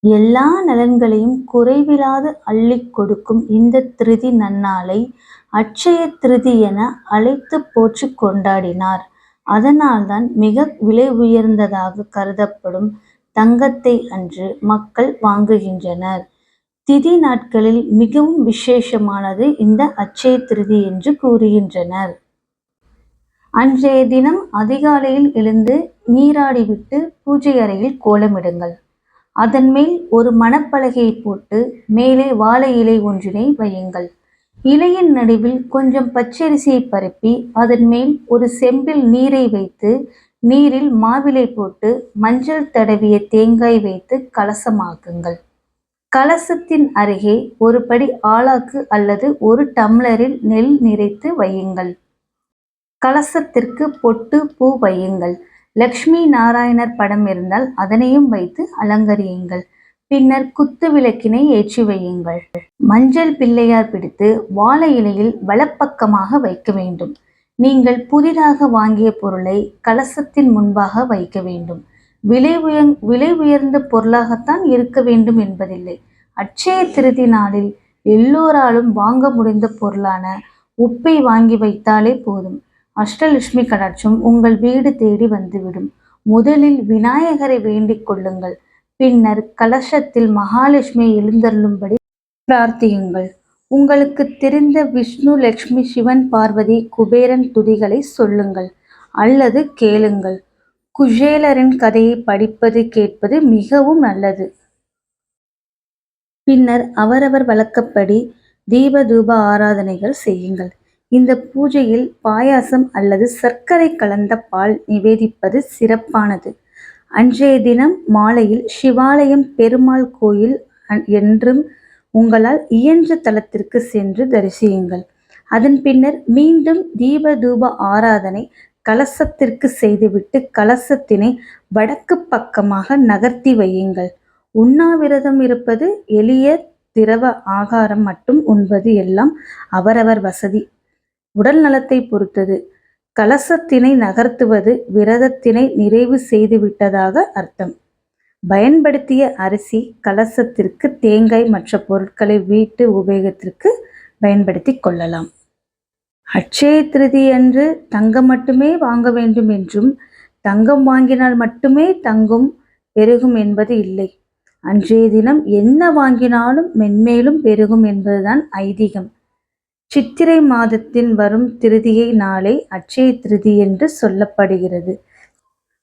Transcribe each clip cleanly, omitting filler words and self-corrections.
எல்லா நலன்களையும் குறைவிலாது அள்ளிக் கொடுக்கும் இந்த திருதி நன்னாளை அட்சய திருதி என அழைத்துப் போற்றிக் கொண்டாடினார். அதனால்தான் மிக விலை உயர்ந்ததாக கருதப்படும் தங்கத்தை அன்று மக்கள் வாங்குகின்றனர். திதி நாட்களில் மிகவும் விசேஷமானது இந்த அட்சய திருதி என்று கூறுகின்றனர். அன்றைய தினம் அதிகாலையில் எழுந்து நீராடிவிட்டு பூஜை அறையில் கோலமிடுங்கள். அதன் மேல் ஒரு மணப்பலகையை போட்டு மேலே வாழை இலை ஒன்றினை வையுங்கள். இலையின் நடுவில் கொஞ்சம் பச்சரிசியை பரப்பி அதன் மேல் ஒரு செம்பில் நீரை வைத்து நீரில் மாவிலை போட்டு மஞ்சள் தடவிய தேங்காய் வைத்து கலசமாக்குங்கள். கலசத்தின் அருகே ஒரு படி ஆழாக்கு அல்லது ஒரு டம்ளரில் நெல் நிறைத்து வையுங்கள். கலசத்திற்கு பொட்டு பூ வையுங்கள். லட்சுமி நாராயணர் படம் இருந்தால் அதனையும் வைத்து அலங்கரியுங்கள். பின்னர் குத்து விளக்கினை ஏற்றி வையுங்கள். மஞ்சள் பிள்ளையார் பிடித்து வாழை இலையில் வலப்பக்கமாக வைக்க வேண்டும். நீங்கள் புதிதாக வாங்கிய பொருளை கலசத்தின் முன்பாக வைக்க வேண்டும். விலை உயர்ந்த பொருளாகத்தான் இருக்க வேண்டும் என்பதில்லை. அட்சய திருதி நாளில் எல்லோராலும் வாங்க முடிந்த பொருளான உப்பை வாங்கி வைத்தாலே போதும். அஷ்டலட்சுமி கடாட்சம் உங்கள் வீடு தேடி வந்துவிடும். முதலில் விநாயகரை வேண்டிக் கொள்ளுங்கள். பின்னர் கலசத்தில் மகாலட்சுமியை எழுந்தருளும்படி பிரார்த்தியுங்கள். உங்களுக்கு தெரிந்த விஷ்ணு, லட்சுமி, சிவன், பார்வதி, குபேரன் துதிகளை சொல்லுங்கள் அல்லது கேளுங்கள். குசேலரின் கதையை படிப்பது கேட்பது மிகவும் நல்லது. பின்னர் அவரவர் வழக்கப்படி தீப தூப ஆராதனைகள் செய்யுங்கள். இந்த பூஜையில் பாயாசம் அல்லது சர்க்கரை கலந்த பால் நிவேதிப்பது சிறப்பானது. அன்றைய தினம் மாலையில் சிவாலயம், பெருமாள் கோயில் என்றும் உங்களால் இயன்ற தலத்திற்கு சென்று தரிசியுங்கள். அதன் பின்னர் மீண்டும் தீப தூப ஆராதனை கலசத்திற்கு செய்துவிட்டு கலசத்தினை வடக்கு பக்கமாக நகர்த்தி வையுங்கள். உண்ணாவிரதம் இருப்பது, எளிய திரவ ஆகாரம் மட்டும் உண்பது எல்லாம் அவரவர் வசதி, உடல் நலத்தை பொறுத்தது. கலசத்தினை நகர்த்துவது விரதத்தினை நிறைவு செய்துவிட்டதாக அர்த்தம். பயன்படுத்திய அரிசி, கலசத்திற்கு தேங்காய், மற்ற பொருட்களை வீட்டு உபயோகத்திற்கு பயன்படுத்தி கொள்ளலாம். அட்சய திருதி அன்று தங்கம் மட்டுமே வாங்க வேண்டும் என்றும் தங்கம் வாங்கினால் மட்டுமே தங்கம் பெருகும் என்பது இல்லை. அன்றைய தினம் என்ன வாங்கினாலும் மென்மேலும் பெருகும் என்பதுதான் ஐதீகம். சித்திரை மாதத்தின் வரும் திருதியை நாளை அட்சய திருதி என்று சொல்லப்படுகிறது.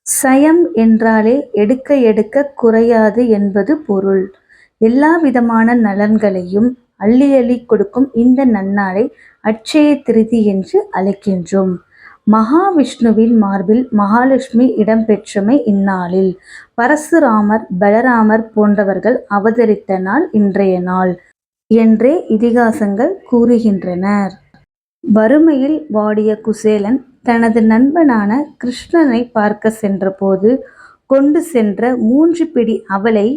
சயம் என்றாலே எடுக்க எடுக்க குறையாது என்பது பொருள். எல்லா விதமான நலன்களையும் அள்ளி அள்ளி கொடுக்கும் இந்த நன்னாளை அட்சய திருதி என்று அழைக்கின்றோம். மகாவிஷ்ணுவின் மார்பில் மகாலட்சுமி இடம்பெற்றமை இந்நாளில். பரசுராமர், பலராமர் போன்றவர்கள் அவதரித்த நாள் இன்றைய நாள் என்றே இதிகாசங்கள் கூறுகின்றனர். வறுமையில் வாடிய குசேலன் தனது நண்பனான கிருஷ்ணனை பார்க்க சென்றபோது கொண்டு சென்ற 3 பிடி அவலை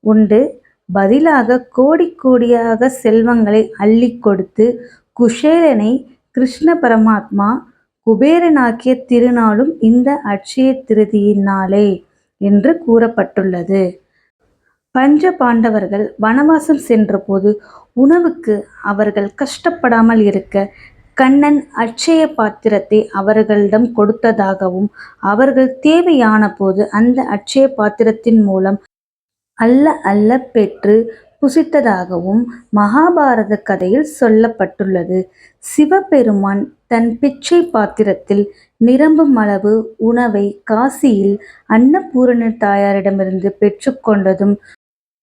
உண்டு பதிலாக கோடி கோடியாக செல்வங்களை அள்ளி கொடுத்து குசேலனை கிருஷ்ண பரமாத்மா குபேரனாக்கிய திருநாளும் இந்த அட்சய திருதியின் நாளே என்று கூறப்பட்டுள்ளது. பஞ்ச பாண்டவர்கள் வனவாசம் சென்றபோது உணவுக்கு அவர்கள் கஷ்டப்படாமல் இருக்க கண்ணன் அட்சய பாத்திரத்தை அவர்களிடம் கொடுத்ததாகவும் அவர்கள் தேவையான போது அந்த அட்சய பாத்திரத்தின் மூலம் அல்ல அல்ல பெற்று புசித்ததாகவும் மகாபாரத கதையில் சொல்லப்பட்டுள்ளது. சிவபெருமான் தன் பிச்சை பாத்திரத்தில் நிரம்பும் அளவு உணவை காசியில் அன்னபூரணி தாயாரிடமிருந்து பெற்றுக்கொண்டதும்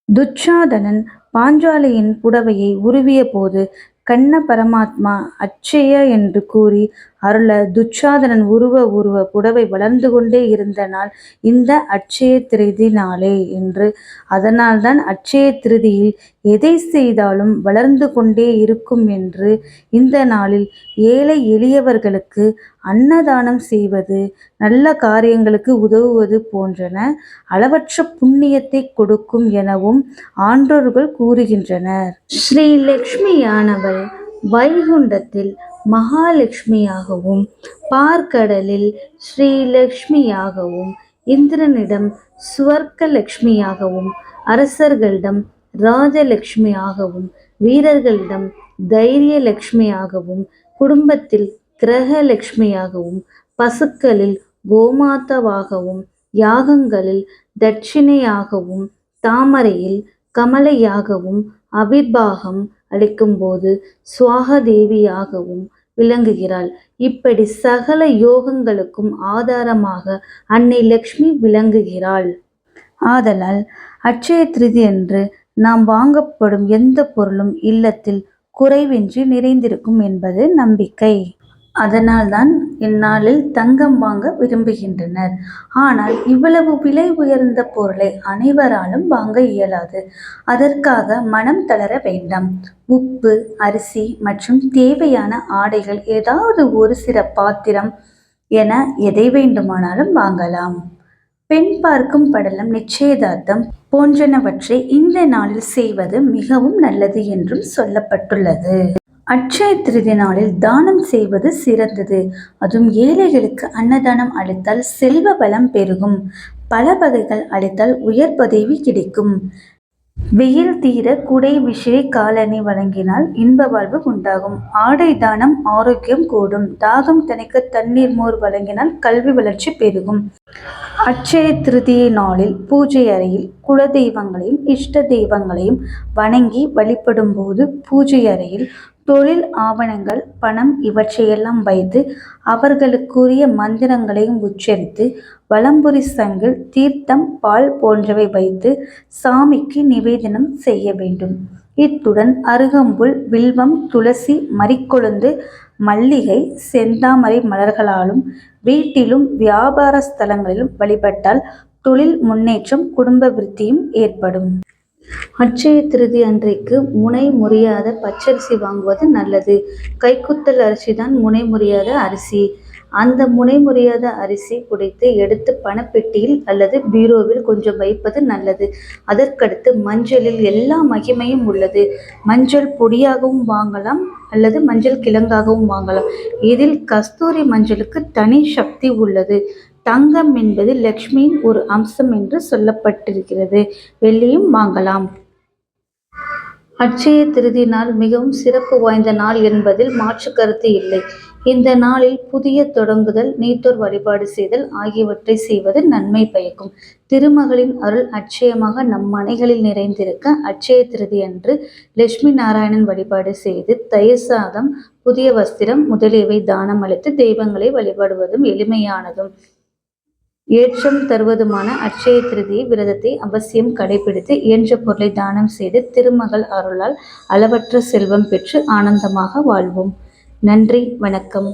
துச்சாதனன் பாஞ்சாலியின் புடவையை உருவிய போது கண்ண பரமாத்மா அட்சய என்று கூறி அருள துச்சாதனன் உருவ புடவை வளர்ந்து கொண்டே இருந்த நாள் இந்த அட்சய திருதி நாளே என்று. அதனால்தான் அட்சய திருதியில் எதை செய்தாலும் வளர்ந்து கொண்டே இருக்கும் என்று இந்த நாளில் ஏழை எளியவர்களுக்கு அன்னதானம் செய்வது, நல்ல காரியங்களுக்கு உதவுவது போன்றன அளவற்ற புண்ணியத்தை கொடுக்கும் எனவும் ஆன்றோர்கள் கூறுகின்றனர். ஸ்ரீ லட்சுமியானவள் வைகுண்டத்தில் மகாலட்சுமியாகவும் பார்க்கடலில் ஸ்ரீலட்சுமியாகவும் இந்திரனிடம் சுவர்க்க லட்சுமியாகவும் அரசர்களிடம் ராஜலட்சுமியாகவும் வீரர்களிடம் தைரியலட்சுமியாகவும் குடும்பத்தில் கிரகலட்சுமியாகவும் பசுக்களில் கோமாதாவாகவும் யாகங்களில் தட்சிணையாகவும் தாமரையில் கமலையாகவும் அவிர்வாகம் அளிக்கும்போது சுவாகதேவியாகவும் விளங்குகிறாள். இப்படி சகல யோகங்களுக்கும் ஆதாரமாக அன்னை லக்ஷ்மி விளங்குகிறாள். ஆதலால் அட்சய திருதியன்று நாம் வாங்கப்படும் எந்த பொருளும் இல்லத்தில் குறைவின்றி நிறைந்திருக்கும் என்பது நம்பிக்கை. அதனால்தான் இந்நாளில் தங்கம் வாங்க விரும்புகின்றனர். ஆனால் இவ்வளவு விலை உயர்ந்த பொருளை அனைவராலும் வாங்க இயலாது. அதற்காக மனம் தளர வேண்டாம். உப்பு, அரிசி மற்றும் தேவையான ஆடைகள், ஏதாவது ஒரு சில பாத்திரம் என எதை வேண்டுமானாலும் வாங்கலாம். பெண் பார்க்கும் படலம், நிச்சயதார்த்தம் போன்றனவற்றை இந்த நாளில் செய்வது மிகவும் நல்லது என்றும் சொல்லப்பட்டுள்ளது. அட்சய திருதி நாளில் தானம் செய்வது சிறந்தது. அதுவும் ஏழைகளுக்கு அன்னதானம் அளித்தால் செல்வ வளம் பெருகும். பல வகைகள் அளித்தால் உயர் பதவி கிடைக்கும். வெயில் தீர குடை, விசிறி, காலணி வழங்கினால் இன்ப வாழ்வு உண்டாகும். ஆடை தானம் ஆரோக்கியம் கூடும். தாகம் தணிக்க தண்ணீர், மோர் வழங்கினால் கல்வி வளர்ச்சி பெருகும். அட்சய திருதியை நாளில் பூஜை அறையில் குல தெய்வங்களையும் இஷ்ட தெய்வங்களையும் வணங்கி வழிபடும் போது பூஜை அறையில் தொழில் ஆவணங்கள், பணம் இவற்றையெல்லாம் வைத்து அவர்களுக்குரிய மந்திரங்களையும் உச்சரித்து வலம்புரி சங்கில் தீர்த்தம், பால் போன்றவை வைத்து சாமிக்கு நிவேதனம் செய்ய வேண்டும். இத்துடன் அருகம்புல், வில்வம், துளசி, மரிக்கொழுந்து, மல்லிகை, செந்தாமரை மலர்களாலும் வீட்டிலும் வியாபார ஸ்தலங்களிலும் வழிபட்டால் தொழில் முன்னேற்றம், குடும்ப விருத்தியும் ஏற்படும். அட்சய திருதி அன்றைக்கு முனை முறியாத பச்சரிசி வாங்குவது நல்லது. கைக்குத்தல் அரிசிதான் முனை முறியாத அரிசி. அந்த முனை முறியாத அரிசி புடைத்து எடுத்து பணப்பெட்டியில் அல்லது பீரோவில் கொஞ்சம் வைப்பது நல்லது. அதற்கடுத்து மஞ்சளில் எல்லா மகிமையும் உள்ளது. மஞ்சள் பொடியாகவும் வாங்கலாம் அல்லது மஞ்சள் கிழங்காகவும் வாங்கலாம். இதில் கஸ்தூரி மஞ்சளுக்கு தனி சக்தி உள்ளது. தங்கம் என்பது லக்ஷ்மியின் ஒரு அம்சம் என்று சொல்லப்பட்டிருக்கிறது. வெள்ளியும் வாங்கலாம். அட்சய திருதி நாள் மிகவும் சிறப்பு வாய்ந்த நாள் என்பதில் மாற்று கருத்து இல்லை. இந்த நாளில் புதிய தொடங்குதல், நீத்தோர் வழிபாடு செய்தல் ஆகியவற்றை செய்வது நன்மை பயக்கும். திருமகளின் அருள் அட்சயமாக நம் மனைகளில் நிறைந்திருக்க அட்சய திருதி அன்று லட்சுமி நாராயணன் வழிபாடு செய்து தயிர் சாதம், புதிய வஸ்திரம் முதலியவை தானம் அளித்து தெய்வங்களை வழிபடுவதும் எளிமையானதும் ஏற்றம் தருவதுமான அட்சய திருதி விரதத்தை அவசியம் கடைபிடித்து இயன்ற பொருளை தானம் செய்து திருமகள் அருளால் அளவற்ற செல்வம் பெற்று ஆனந்தமாக வாழ்வோம். நன்றி, வணக்கம்.